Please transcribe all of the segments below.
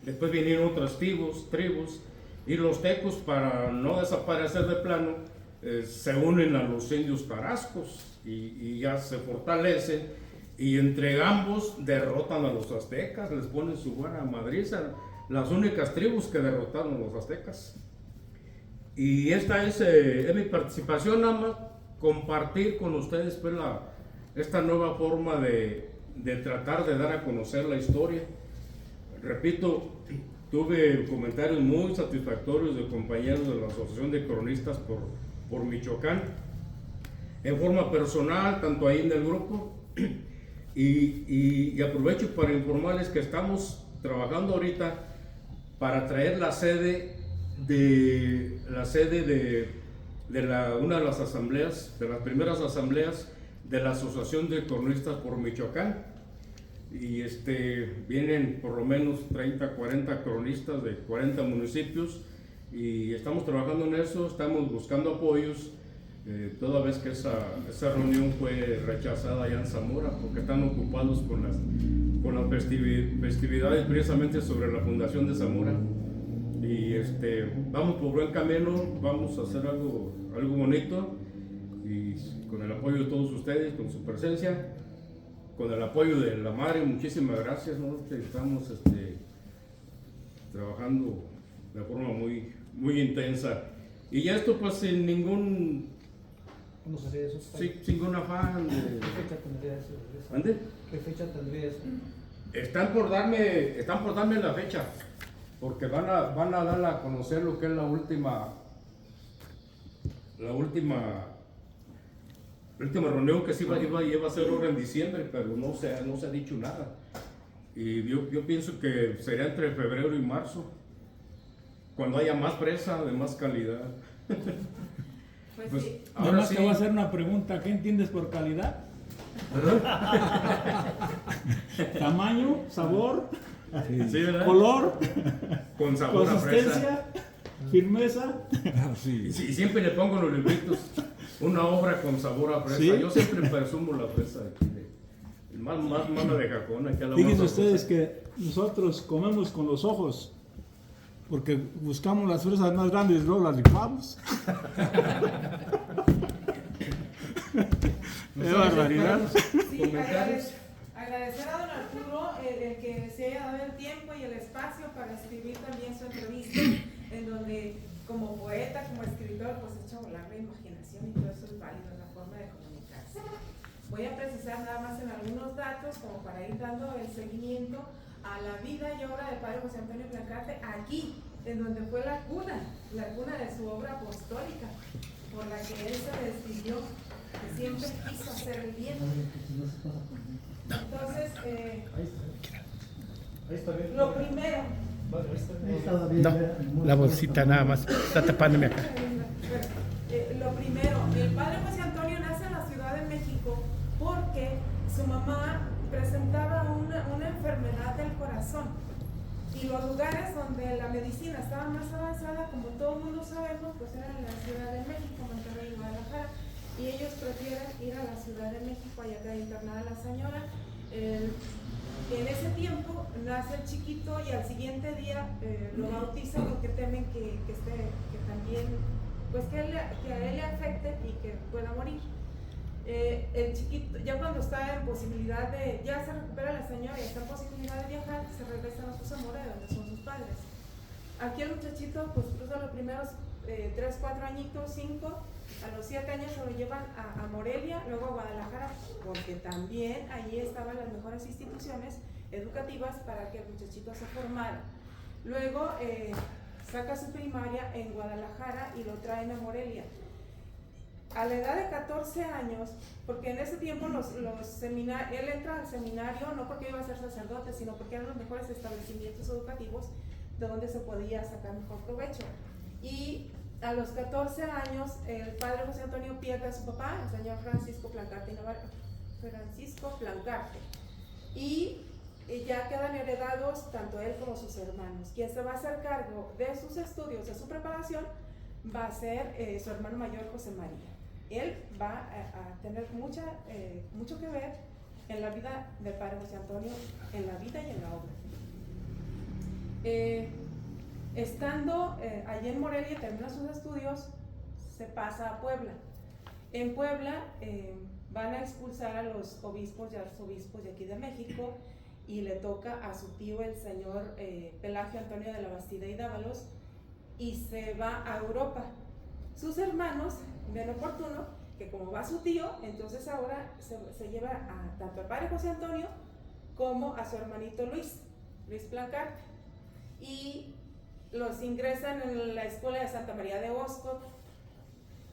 Después vinieron otras tribus, y los tecos, para no desaparecer de plano, se unen a los indios tarascos y ya se fortalecen, y entre ambos derrotan a los aztecas, les ponen su buena madriza, las únicas tribus que derrotaron a los aztecas. Y esta es mi participación, nada más compartir con ustedes pues, esta nueva forma de tratar de dar a conocer la historia. Repito, tuve comentarios muy satisfactorios de compañeros de la Asociación de Cronistas por Michoacán, en forma personal, tanto ahí en el grupo, y aprovecho para informarles que estamos trabajando ahorita para traer la sede de una de las asambleas, de las primeras asambleas de la Asociación de Cronistas por Michoacán. Y vienen por lo menos 30, 40 cronistas de 40 municipios, y estamos trabajando en eso, estamos buscando apoyos, toda vez que esa reunión fue rechazada allá en Zamora, porque están ocupados con las festividades precisamente sobre la fundación de Zamora. Y vamos por buen camino, vamos a hacer algo bonito, y con el apoyo de todos ustedes, con su presencia, con el apoyo de la madre, muchísimas gracias, ¿no? Estamos trabajando de forma muy, muy intensa, y ya esto pues sin ningún afán ¿Qué fecha tendría eso? ¿Ande? ¿Qué fecha tendría eso? Están por darme la fecha, porque van a dar a conocer lo que es la última reunión, que se iba a hacer ahora en diciembre, pero no se ha dicho nada. Y yo pienso que sería entre febrero y marzo, cuando haya más presa, de más calidad. Pues sí. Ahora sí. Te voy a hacer una pregunta. ¿Qué entiendes por calidad? Tamaño, sabor, Sí, color, con sabor a fresa. consistencia, firmeza. Y siempre le pongo en los libritos una obra con sabor a fresa. ¿Sí? Yo siempre presumo la fresa aquí más mala de Jacona. Fíjense ustedes que nosotros comemos con los ojos, porque buscamos las fresas más grandes y luego las licuamos. ¡Qué barbaridad! Sí, agradecer a don Arturo el que se haya dado el tiempo y el espacio para escribir también su entrevista, en donde como poeta, como escritor, pues echa a volar la imaginación, y todo eso es válido en la forma de comunicarse. Voy a precisar nada más en algunos datos como para ir dando el seguimiento a la vida y obra del padre José Antonio Plancarte, aquí, en donde fue la cuna de su obra apostólica, por la que él se decidió, que siempre quiso hacer el bien. Entonces, lo primero. No, la bolsita nada más, está tapándome acá. Lo primero, el padre José Antonio nace en la Ciudad de México porque su mamá presentaba una enfermedad del corazón, y los lugares donde la medicina estaba más avanzada, como todo el mundo sabemos, pues eran en la Ciudad de México, Monterrey y Guadalajara, y ellos prefieren ir a la Ciudad de México, allá queda internada la señora. En ese tiempo nace el chiquito, y al siguiente día lo bautizan porque temen que también, pues que a él le afecte y que pueda morir. El chiquito, ya cuando está en posibilidad ya se recupera la señora y está en posibilidad de viajar, se regresan a su Zamora, de donde son sus padres. Aquí el muchachito, pues cruza los primeros 3, 4 añitos, 5, a los 7 años se lo llevan a Morelia, luego a Guadalajara, porque también allí estaban las mejores instituciones educativas para que el muchachito se formara. Luego saca su primaria en Guadalajara y lo traen a Morelia. A la edad de 14 años, porque en ese tiempo él entra al seminario no porque iba a ser sacerdote, sino porque eran los mejores establecimientos educativos de donde se podía sacar mejor provecho. Y a los 14 años, el padre José Antonio pierde a su papá, el señor Francisco Plancarte, y ya quedan heredados tanto él como sus hermanos. Quien se va a hacer cargo de sus estudios, de su preparación, va a ser su hermano mayor, José María. Él va a tener mucho que ver en la vida del padre José Antonio, en la vida y en la obra. Estando allí en Morelia, termina sus estudios, se pasa a Puebla. En Puebla van a expulsar a los obispos y arzobispos de aquí de México y le toca a su tío el señor Pelagio Antonio de la Bastida y Dávalos y se va a Europa. Sus hermanos ven oportuno que como va su tío, entonces ahora se lleva a tanto al padre José Antonio como a su hermanito Luis Plancarte, y los ingresan en la escuela de Santa María de Oscott,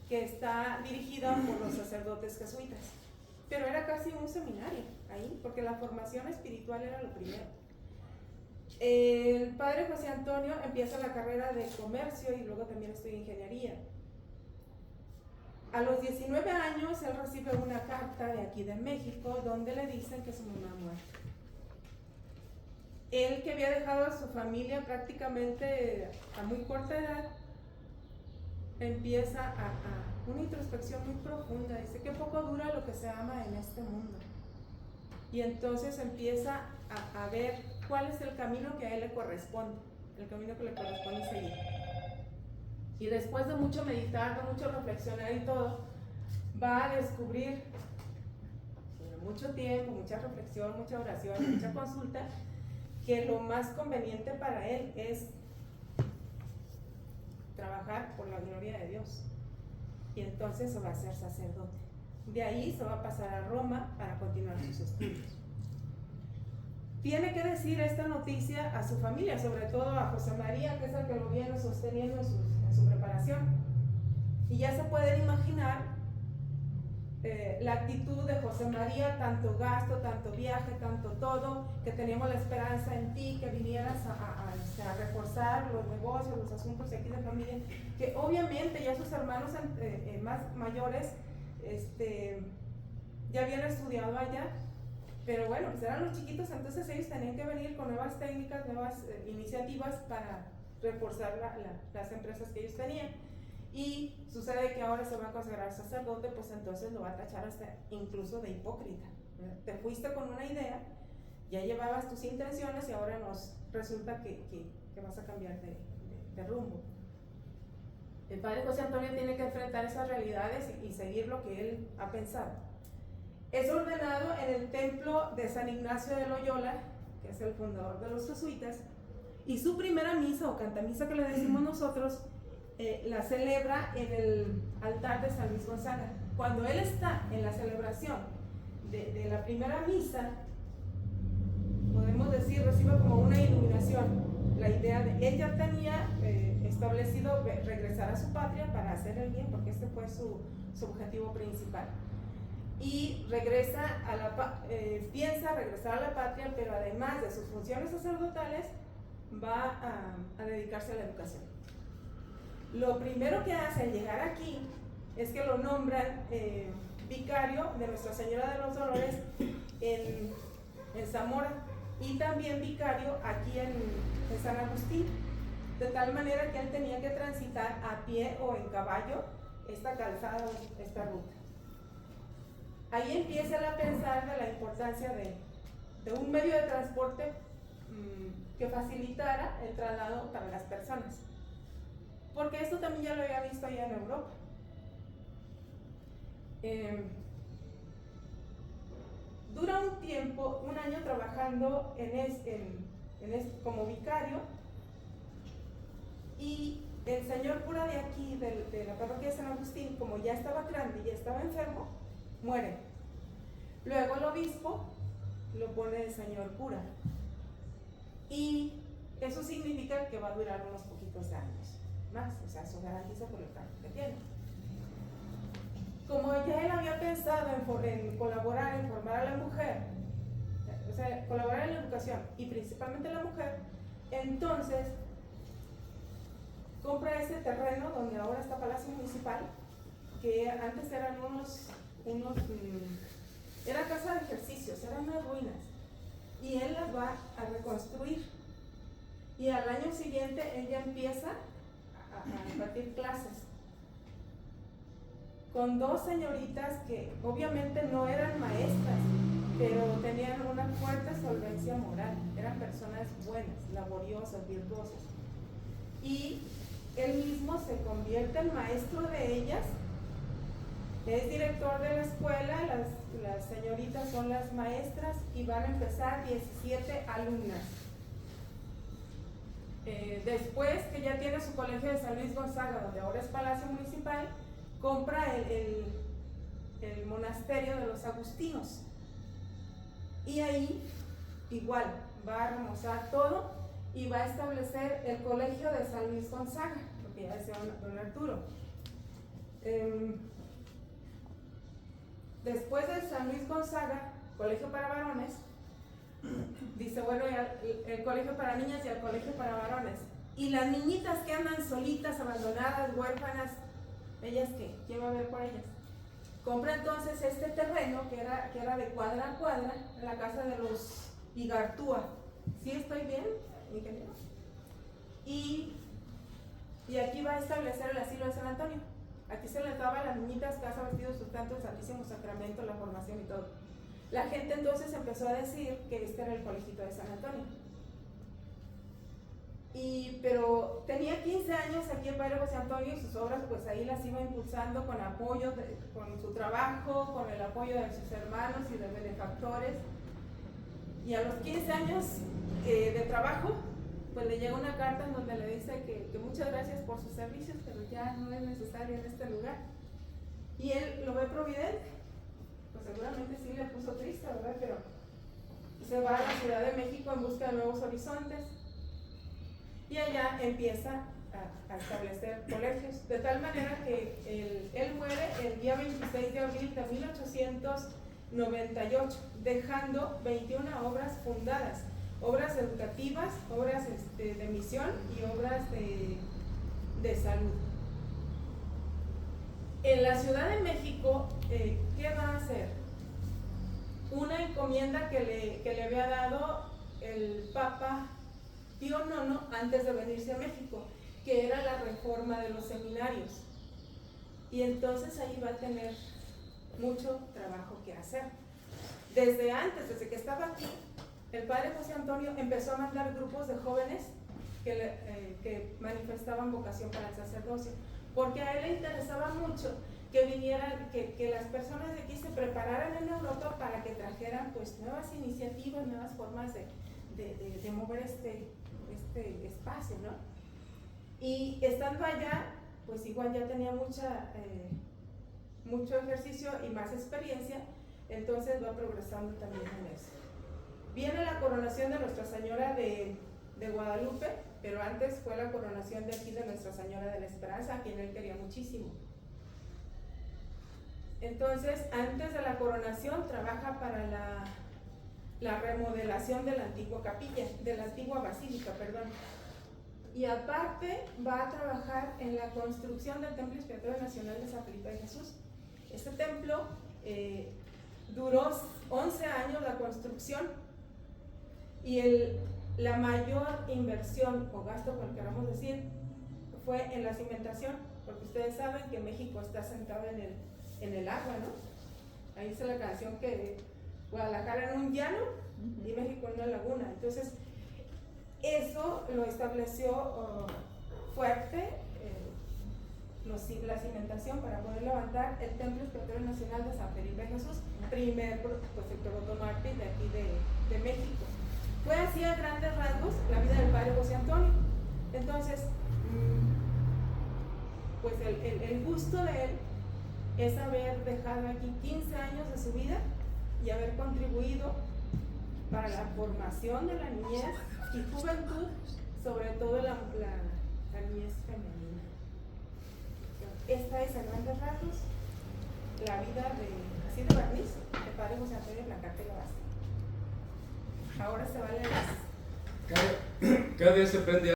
que está dirigida por los sacerdotes jesuitas, pero era casi un seminario ahí, porque la formación espiritual era lo primero. El padre José Antonio empieza la carrera de comercio y luego también estudia ingeniería. A los 19 años él recibe una carta de aquí de México donde le dicen que su mamá ha muerto. Él, que había dejado a su familia prácticamente a muy corta edad, empieza a una introspección muy profunda. Dice que poco dura lo que se ama en este mundo. Y entonces empieza a ver cuál es el camino que a él le corresponde, el camino que le corresponde seguir. Y después de mucho meditar, de mucho reflexionar y todo, va a descubrir, mucho tiempo, mucha reflexión, mucha oración, mucha consulta, que lo más conveniente para él es trabajar por la gloria de Dios. Y entonces se va a ser sacerdote. De ahí se va a pasar a Roma para continuar sus estudios. Tiene que decir esta noticia a su familia, sobre todo a José María, que es el que lo viene sosteniendo en su preparación. Y ya se pueden imaginar la actitud de José María, tanto gasto, tanto viaje, tanto todo, que teníamos la esperanza en ti, que vinieras a reforzar los negocios, los asuntos de aquí de familia, que obviamente ya sus hermanos más mayores ya habían estudiado allá, pero bueno, pues eran los chiquitos, entonces ellos tenían que venir con nuevas técnicas, nuevas iniciativas para reforzar las empresas que ellos tenían. Y sucede que ahora se va a considerar sacerdote, pues entonces lo va a tachar hasta incluso de hipócrita. Te fuiste con una idea, ya llevabas tus intenciones y ahora nos resulta que vas a cambiar de rumbo. El padre José Antonio tiene que enfrentar esas realidades y seguir lo que él ha pensado. Es ordenado en el templo de San Ignacio de Loyola, que es el fundador de los jesuitas, y su primera misa o cantamisa, que le decimos nosotros, la celebra en el altar de San Luis Gonzaga. Cuando él está en la celebración de la primera misa, podemos decir, recibe como una iluminación. La idea de él ya tenía establecido regresar a su patria para hacer el bien, porque este fue su objetivo principal. Y regresa piensa regresar a la patria, pero además de sus funciones sacerdotales, va a dedicarse a la educación. Lo primero que hace al llegar aquí es que lo nombran vicario de Nuestra Señora de los Dolores en Zamora, y también vicario aquí en San Agustín, de tal manera que él tenía que transitar a pie o en caballo esta calzada, esta ruta. Ahí empieza él a pensar de la importancia de un medio de transporte que facilitara el traslado para las personas, porque esto también ya lo había visto allá en Europa. Dura un tiempo, un año trabajando como vicario, y el señor cura de aquí, de la parroquia de San Agustín, como ya estaba grande y ya estaba enfermo, muere. Luego el obispo lo pone el señor cura, y eso significa que va a durar unos poquitos años más, o sea, eso garantiza por el cargo que tiene. Como ya él había pensado en colaborar, en formar a la mujer, o sea, colaborar en la educación y principalmente la mujer, entonces compra ese terreno donde ahora está Palacio Municipal, que antes eran era casa de ejercicios, eran unas ruinas, y él las va a reconstruir. Y al año siguiente ella empieza a impartir clases con dos señoritas que obviamente no eran maestras, pero tenían una fuerte solvencia moral, eran personas buenas, laboriosas, virtuosas. Y él mismo se convierte en maestro de ellas, es director de la escuela, las señoritas son las maestras y van a empezar 17 alumnas. Después que ya tiene su colegio de San Luis Gonzaga, donde ahora es Palacio Municipal, compra el monasterio de los agustinos y ahí igual va a remozar todo y va a establecer el colegio de San Luis Gonzaga, porque ya decía don Arturo. Después de San Luis Gonzaga, colegio para varones, dice, bueno, el colegio para niñas y el colegio para varones. Y las niñitas que andan solitas, abandonadas, huérfanas, ¿ellas qué? ¿Quién va a ver por ellas? Compra entonces este terreno que era de cuadra a cuadra, en la casa de los Igartúa. ¿Sí estoy bien, ingeniero? Y aquí va a establecer el asilo de San Antonio. Aquí se les daba a las niñitas casa, vestido, sustento, el Santísimo Sacramento, la formación y todo. La gente entonces empezó a decir que este era el colegito de San Antonio. Pero tenía 15 años aquí el padre José Antonio y sus obras pues ahí las iba impulsando con apoyo, con su trabajo, con el apoyo de sus hermanos y de benefactores. Y a los 15 años de trabajo, pues le llega una carta en donde le dice que muchas gracias por sus servicios, pero ya no es necesario en este lugar. Y él lo ve providente, pues seguramente sí le puso triste, ¿verdad? Pero se va a la Ciudad de México en busca de nuevos horizontes y allá empieza a establecer colegios, de tal manera que él muere el día 26 de abril de 1898, dejando 21 obras fundadas, obras educativas, obras de misión y obras de salud. En la Ciudad de México, ¿qué va a hacer? Una encomienda que le había dado el Papa Pío IX antes de venirse a México, que era la reforma de los seminarios. Y entonces ahí va a tener mucho trabajo que hacer. Desde antes, desde que estaba aquí, el padre José Antonio empezó a mandar grupos de jóvenes que manifestaban vocación para el sacerdocio, porque a él le interesaba mucho que vinieran, que las personas de aquí se prepararan en Europa para que trajeran pues nuevas iniciativas, nuevas formas de mover este espacio, ¿no? Y estando allá, pues igual ya tenía mucho ejercicio y más experiencia, entonces va progresando también en eso. Viene la coronación de Nuestra Señora de Guadalupe, pero antes fue la coronación de aquí de Nuestra Señora de la Esperanza, a quien él quería muchísimo. Entonces, antes de la coronación, trabaja para la remodelación de la antigua capilla, de la antigua basílica, perdón. Y aparte, va a trabajar en la construcción del Templo Expiatorio Nacional de San Felipe de Jesús. Este templo duró 11 años la construcción y la mayor inversión o gasto, como queramos decir, fue en la cimentación, porque ustedes saben que México está sentado en el agua, ¿no? Ahí dice la canción que Guadalajara en un llano y México en una laguna. Entonces, eso lo estableció fuerte, la cimentación para poder levantar el Templo Expiatorio Nacional de San Felipe de Jesús, primer protomártir de aquí de México. Fue así a grandes rasgos la vida del padre José Antonio. Entonces, pues el gusto de él es haber dejado aquí 15 años de su vida y haber contribuido para la formación de la niñez y juventud, sobre todo la niñez femenina. Esta es a grandes rasgos la vida así de barniz, del padre José Antonio Blancarte Gabás. Ahora se va a leer. Cada día se prende